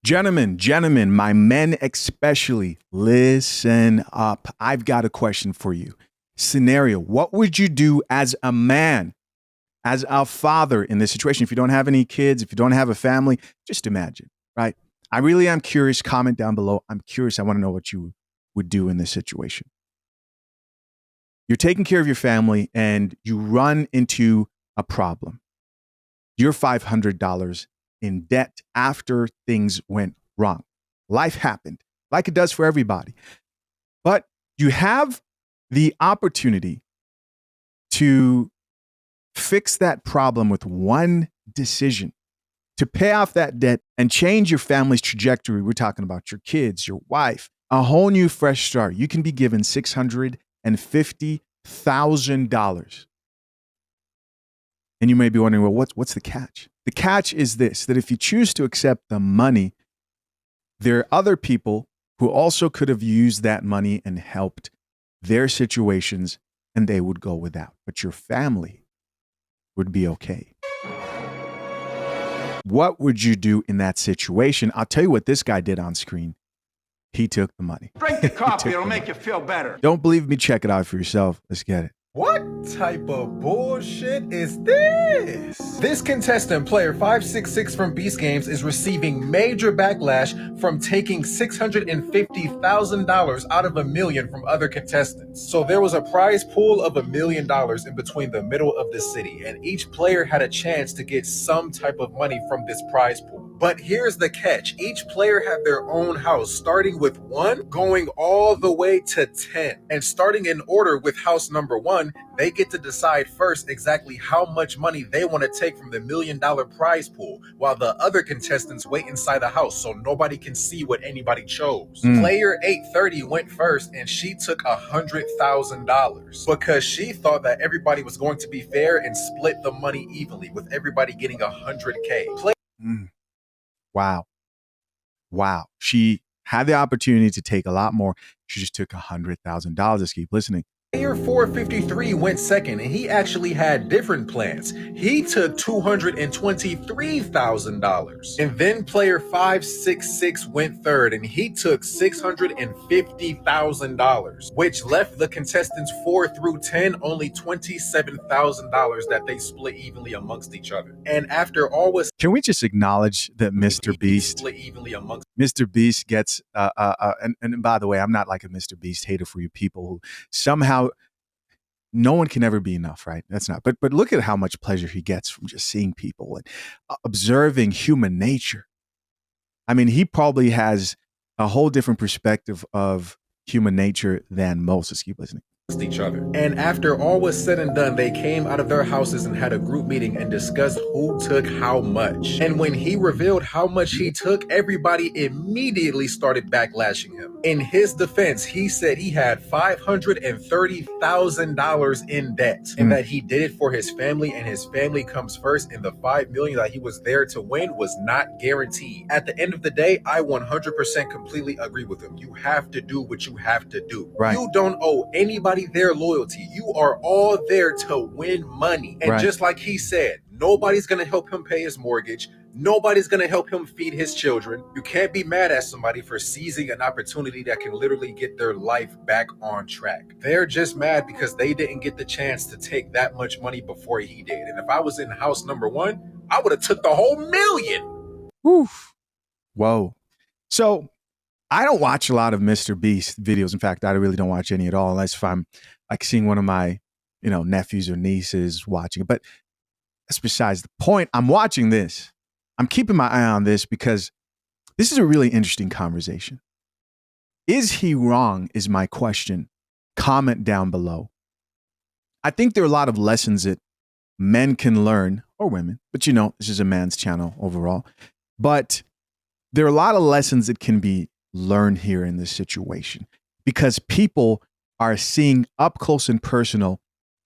Gentlemen, my men especially, listen up. I've got a question for you. Scenario: what would you do as a man, as a father in this situation? If you don't have any kids, if you don't have a family, just imagine, right? I really am curious. Comment down below. I'm curious. I want to know what you would do in this situation. You're taking care of your family and you run into a problem. You're $500 in debt after things went wrong. Life happened, like it does for everybody. But you have the opportunity to fix that problem with one decision, to pay off that debt and change your family's trajectory. We're talking about your kids, your wife, a whole new fresh start. You can be given $650,000. And you may be wondering, well, what's the catch? The catch is this, that if you choose to accept the money, there are other people who also could have used that money and helped their situations, and they would go without. But your family would be okay. What would you do in that situation? I'll tell you what this guy did on screen. He took the money. Drink the coffee, it'll make you feel better. Don't believe me? Check it out for yourself. Let's get it. What type of bullshit is this? This contestant, player 566 from Beast Games, is receiving major backlash from taking $650,000 out of $1 million from other contestants. So there was a prize pool of $1 million in between the middle of the city, and each player had a chance to get some type of money from this prize pool. But here's the catch. Each player had their own house, starting with 1, going all the way to 10. And starting in order with house number 1, they get to decide first exactly how much money they want to take from the $1 million prize pool, while the other contestants wait inside the house so nobody can see what anybody chose. Player 830 went first, and she took $100,000 because she thought that everybody was going to be fair and split the money evenly, with everybody getting $100K. Wow. She had the opportunity to take a lot more. She just took $100,000. Let's keep listening. Player 453 went second, and he actually had different plans. He took $223,000. And then player 566 went third, and he took $650,000, which left the contestants 4 through 10 only $27,000 that they split evenly amongst each other. And after all was... Can we just acknowledge that Mr. Beast, split evenly amongst... Mr. Beast gets, and by the way, I'm not like a Mr. Beast hater for you people who somehow, no one can ever be enough, right? That's not, but look at how much pleasure he gets from just seeing people and observing human nature. I mean, he probably has a whole different perspective of human nature than most. Let's keep listening. Each other. And after all was said and done, they came out of their houses and had a group meeting and discussed who took how much. And when he revealed how much he took, everybody immediately started backlashing him. In his defense, he said he had $530,000 in debt and that he did it for his family, and his family comes first, and the $5 million that he was there to win was not guaranteed. At the end of the day, I 100% completely agree with him. You have to do what you have to do. Right. You don't owe anybody their loyalty. You are all there to win money. And just like he said, nobody's going to help him pay his mortgage. Nobody's going to help him feed his children. You can't be mad at somebody for seizing an opportunity that can literally get their life back on track. They're just mad because they didn't get the chance to take that much money before he did. And if I was in house number 1, I would have took the whole $1 million. Oof. Whoa. So I don't watch a lot of Mr. Beast videos. In fact, I really don't watch any at all, unless if I'm like seeing one of my, nephews or nieces watching it. But that's besides the point. I'm watching this. I'm keeping my eye on this because this is a really interesting conversation. Is he wrong is my question. Comment down below. I think there are a lot of lessons that men can learn, or women, but this is a man's channel overall. But there are a lot of lessons that can be learned here in this situation, because people are seeing up close and personal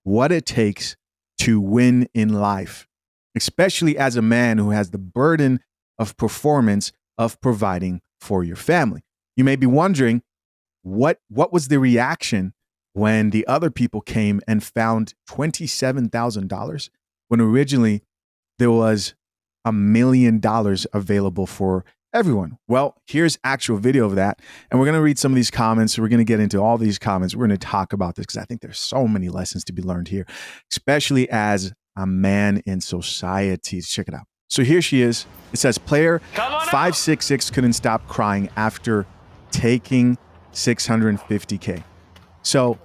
what it takes to win in life, especially as a man who has the burden of performance of providing for your family. You may be wondering, what was the reaction when the other people came and found $27,000 when originally there was $1 million available for Everyone. Well, here's actual video of that. And we're going to read some of these comments. We're going to get into all these comments. We're going to talk about this because I think there's so many lessons to be learned here, especially as a man in society. Check it out. So here she is. It says player 566 couldn't stop crying after taking $650K. So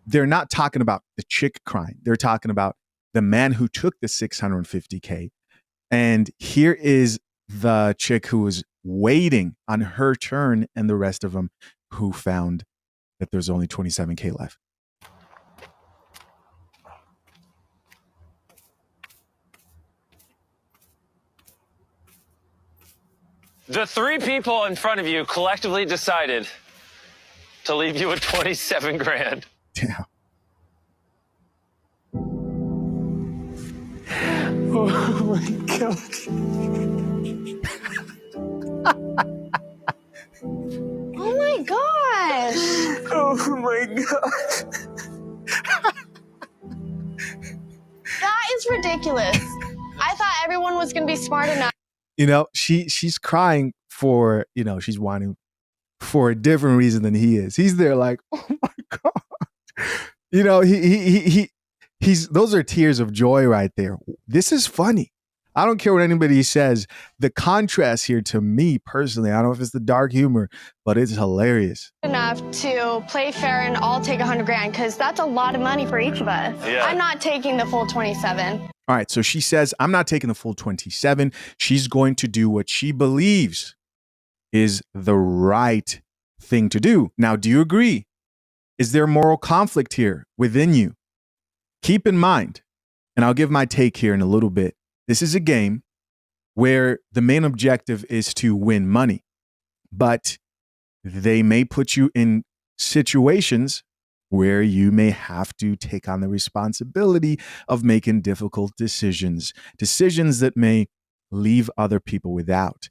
they're not talking about the chick crying. They're talking about the man who took the $650K. And here is the chick who was waiting on her turn and the rest of them who found that there's only $27K left. The three people in front of you collectively decided to leave you with 27 grand. Yeah. Oh my God. Oh my gosh. Oh my God. That is ridiculous. I thought everyone was going to be smart enough. You know, she's crying for, you know, she's whining for a different reason than he is. He's there like, oh my God. You know, he's those are tears of joy right there. This is funny. I don't care what anybody says. The contrast here to me personally, I don't know if it's the dark humor, but it's hilarious. Enough to play fair and all take 100 grand because that's a lot of money for each of us. Yeah. I'm not taking the full 27. All right, so she says, I'm not taking the full 27. She's going to do what she believes is the right thing to do. Now, do you agree? Is there moral conflict here within you? Keep in mind, and I'll give my take here in a little bit, this is a game where the main objective is to win money, but they may put you in situations where you may have to take on the responsibility of making difficult decisions that may leave other people without.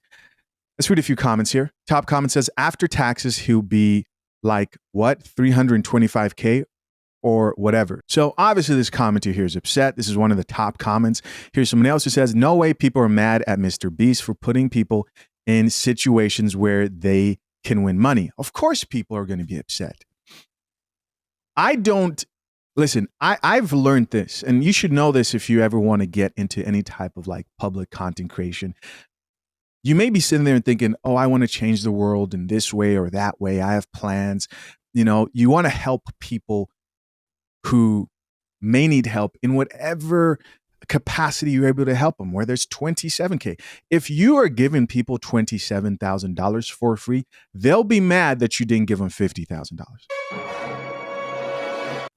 Let's read a few comments here. Top comment says, after taxes, he'll be like, what, 325K or whatever. So obviously this commenter here is upset. This is one of the top comments. Here's someone else who says, no way people are mad at Mr. Beast for putting people in situations where they can win money. Of course people are going to be upset. I've learned this, and you should know this if you ever want to get into any type of like public content creation. You may be sitting there and thinking, oh, I want to change the world in this way or that way. I have plans. You know, you want to help people who may need help in whatever capacity you're able to help them, where there's 27K. If you are giving people $27,000 for free, they'll be mad that you didn't give them $50,000.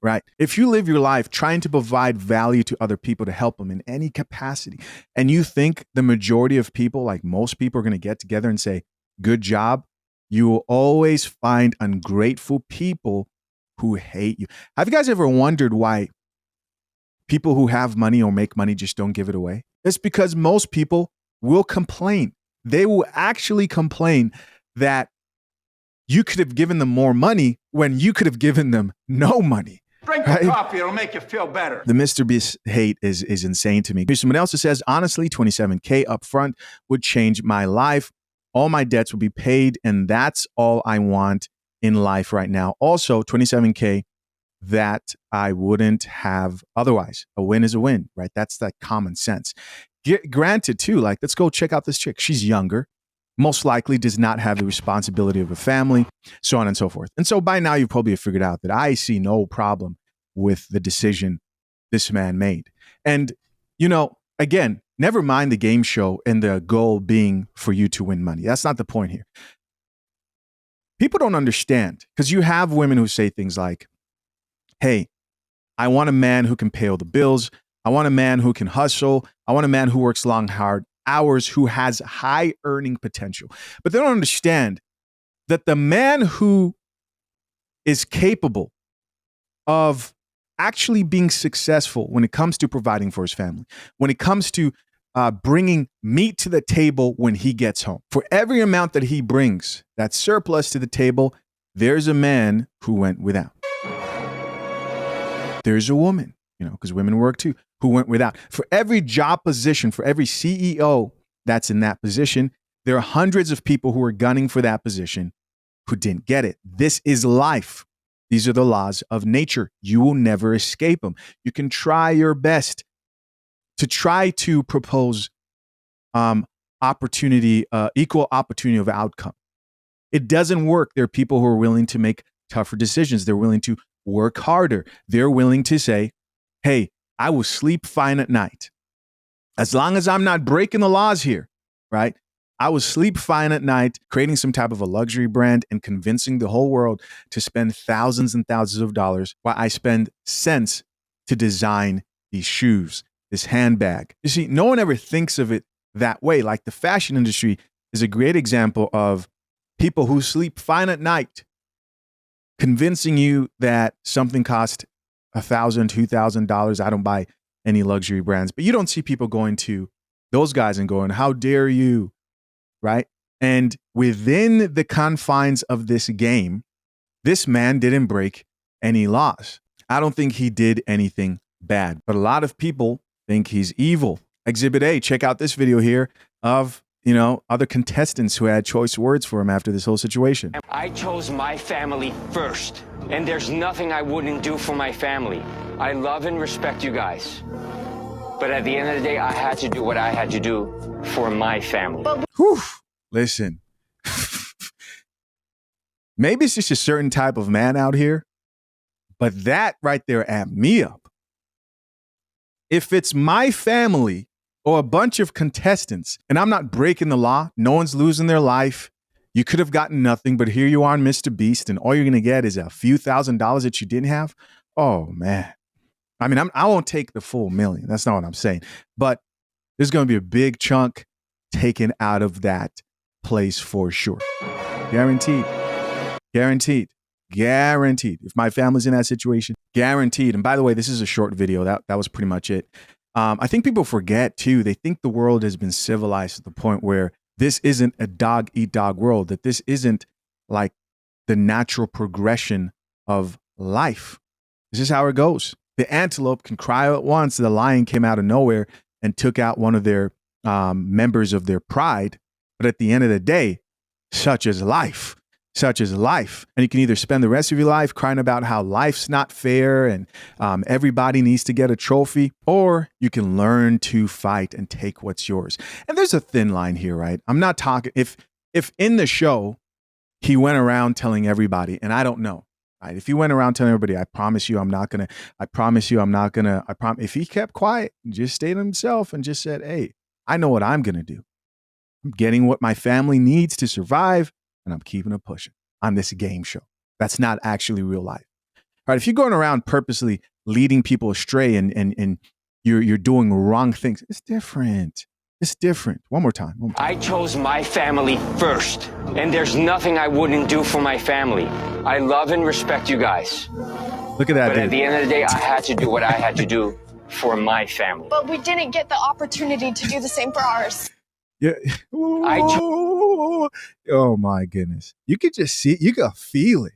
Right? If you live your life trying to provide value to other people to help them in any capacity, and you think the majority of people, like most people, are going to get together and say, good job, you will always find ungrateful people who hate you. Have you guys ever wondered why people who have money or make money just don't give it away? It's because most people will complain. They will actually complain that you could have given them more money when you could have given them no money. Drink the coffee, it'll make you feel better. The Mr. Beast hate is insane to me. Here's someone else who says, honestly, 27K up front would change my life. All my debts would be paid, and that's all I want in life right now. Also, 27K that I wouldn't have otherwise. A win is a win, right? That's that common sense. Granted, too, like, let's go check out this chick. She's younger, most likely does not have the responsibility of a family, so on and so forth. And so by now, you've probably figured out that I see no problem with the decision this man made. And, you know, again, never mind the game show and the goal being for you to win money. That's not the point here. People don't understand, because you have women who say things like, hey, I want a man who can pay all the bills. I want a man who can hustle. I want a man who works long, hard hours, who has high earning potential. But they don't understand that the man who is capable of actually being successful when it comes to providing for his family, when it comes to bringing meat to the table when he gets home, for every amount that he brings, that surplus to the table, there's a man who went without. There's a woman, you know, because women work too, who went without. For every job position, for every CEO that's in that position, There are hundreds of people who are gunning for that position who didn't get it. This is life. These are the laws of nature. You will never escape them. You can try your best to try to propose opportunity, equal opportunity of outcome. It doesn't work. There are people who are willing to make tougher decisions. They're willing to work harder. They're willing to say, hey, I will sleep fine at night. As long as I'm not breaking the laws here, right? I will sleep fine at night, creating some type of a luxury brand and convincing the whole world to spend thousands and thousands of dollars while I spend cents to design these shoes, this handbag. You see, no one ever thinks of it that way. Like the fashion industry is a great example of people who sleep fine at night, convincing you that something costs $1,000, $2,000. I don't buy any luxury brands, but you don't see people going to those guys and going, how dare you, right? And within the confines of this game, this man didn't break any laws. I don't think he did anything bad, but a lot of people think he's evil. Exhibit A, check out this video here of, other contestants who had choice words for him after this whole situation. I chose my family first, and there's nothing I wouldn't do for my family. I love and respect you guys. But at the end of the day, I had to do what I had to do for my family. Whew. Listen, maybe it's just a certain type of man out here, but that right there amped me up. If it's my family or a bunch of contestants and I'm not breaking the law, no one's losing their life, you could have gotten nothing, but here you are, Mr. Beast, and all you're going to get is a few $1,000s that you didn't have. Oh, man. I mean, I won't take the full million. That's not what I'm saying. But there's going to be a big chunk taken out of that place for sure. Guaranteed. Guaranteed. Guaranteed. If my family's in that situation, guaranteed. And by the way, this is a short video. That was pretty much it. I think people forget too. They think the world has been civilized to the point where this isn't a dog eat dog world, that this isn't like the natural progression of life. This is how it goes. The antelope can cry at once. The lion came out of nowhere and took out one of their members of their pride. But at the end of the day, such is life. Such is life. And you can either spend the rest of your life crying about how life's not fair and everybody needs to get a trophy, or you can learn to fight and take what's yours. And there's a thin line here, right? I'm not talking, if in the show, he went around telling everybody, and I don't know, right? If he went around telling everybody, I promise you, I'm not going to, if he kept quiet and just stayed himself and just said, hey, I know what I'm going to do. I'm getting what my family needs to survive, and I'm keeping it pushing on this game show. That's not actually real life. All right, if you're going around purposely leading people astray and you're doing wrong things, it's different. It's different. One more time. I chose my family first, and there's nothing I wouldn't do for my family. I love and respect you guys. Look at that, But dude. at the end of the day, I had to do what I had to do for my family. But we didn't get the opportunity to do the same for ours. Yeah. Oh my goodness. You could just see, you could feel it.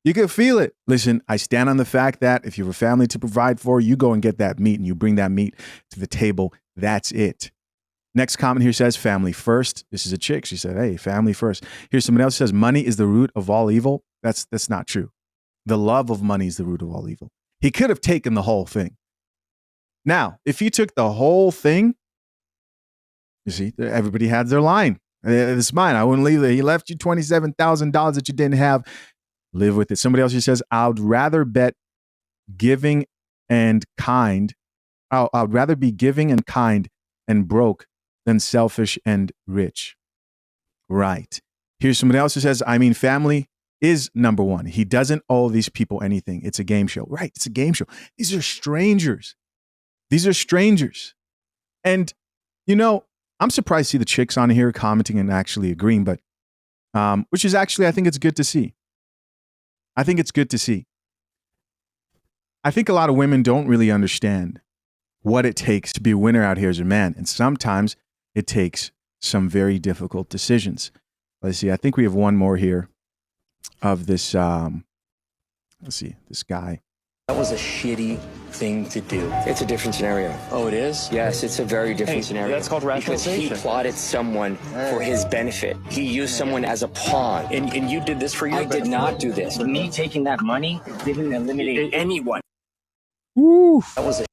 You could feel it. Listen, I stand on the fact that if you have a family to provide for, you go and get that meat and you bring that meat to the table. That's it. Next comment here says family first. This is a chick. She said, hey, family first. Here's someone else who says money is the root of all evil. That's not true. The love of money is the root of all evil. He could have taken the whole thing. Now, if he took the whole thing, you see, everybody had their line. It's mine. I wouldn't leave it. He left you $27,000 that you didn't have. Live with it. Somebody else here says, I'd rather bet giving and kind. I'd rather be giving and kind and broke than selfish and rich. Right. Here's somebody else who says, I mean, family is number one. He doesn't owe these people anything. It's a game show. Right. It's a game show. These are strangers. These are strangers. And, I'm surprised to see the chicks on here commenting and actually agreeing, but which is actually, I think it's good to see. I think it's good to see. I think a lot of women don't really understand what it takes to be a winner out here as a man. And sometimes it takes some very difficult decisions. Let's see. I think we have one more here of this. Let's see, this guy. That was a shitty thing to do. It's a different scenario. Oh, it is? Yes, it's a very different Hey, scenario. that's called Because he rationalization. plotted someone for his benefit. He used someone as a pawn. And you did this for your I did not do this. Me taking that money didn't eliminate anyone. Woo. That was it.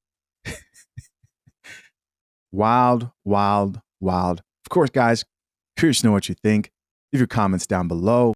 Wild, wild, wild. Of course, guys, curious to know what you think. Leave your comments down below.